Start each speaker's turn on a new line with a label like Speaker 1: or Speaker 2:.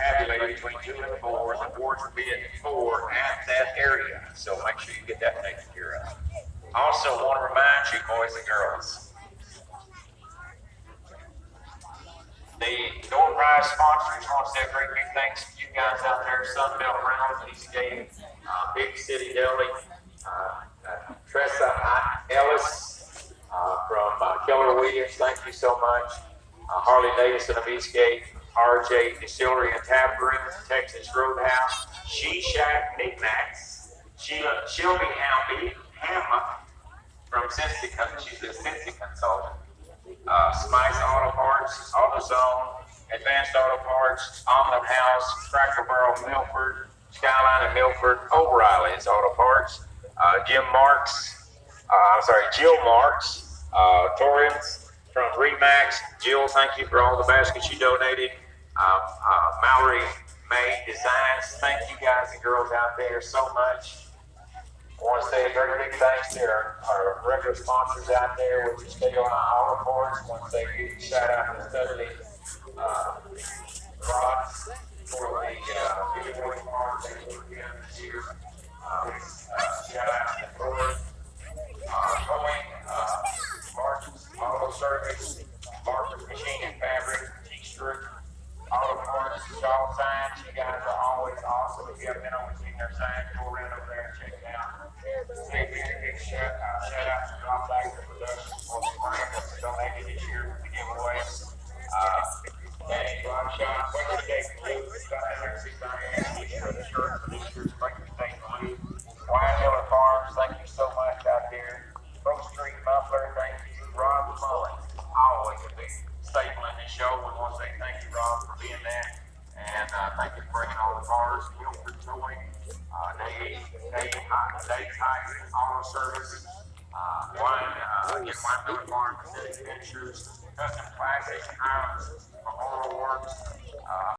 Speaker 1: tabulated between 2 and 4. The boards will be at 4 at that area. So make sure you get that taken care of. Also want to remind you, boys and girls, the door prize sponsors want to say a great big thanks to you guys out there, Sunbelt Rounds, Eastgate, Big City Deli, Tressa Ellis from Keller Williams, thank you so much. Harley Davidson of Eastgate, RJ Distillery and Tap Room, Texas Roadhouse, She Shack Knickknacks, Shelby Hammock from Cincy, she's a Cincy consultant. Spice Auto Parts, AutoZone, Advanced Auto Parts, Omelet House, Cracker Barrel, Milford, Skyline and Milford, O'Reilly's Auto Parts, Jill Marks, Torrance from Remax. Jill, thank you for all the baskets you donated. Mallory May Designs, thank you guys and girls out there so much. I want to say a very big thanks to our regular sponsors out there, which is Stay On Auto Parts. I want to say a big shout out to Dudley Rods for the giveaway cards that we're doing this year. Shout out to Ford, Towing, Martin's Auto Service, Martin's Machine and Fabric, T-Strip, Auto Parts, Shaw Signs. You guys are always awesome. If you haven't been over seeing their signs, go around over there and check it out. Big shout out to Drop Bags and Productions for the brand that's donated this year to the giveaway. Danny Block Shop, Weather Gate Blue, for the shirt for this year's Breaker State Blue. Wine Miller Farms, thank you so much out there. Brook Street Muffler, thank you. Rob Mullen, always a big staple in this show. We want to say thank you, Rob, for being there. And thank you for bringing all the cars. Milford Towing, Dave's High Auto Service, Wine Miller Farm, City Pictures, Custom Classic, Highlands, Memorial Works,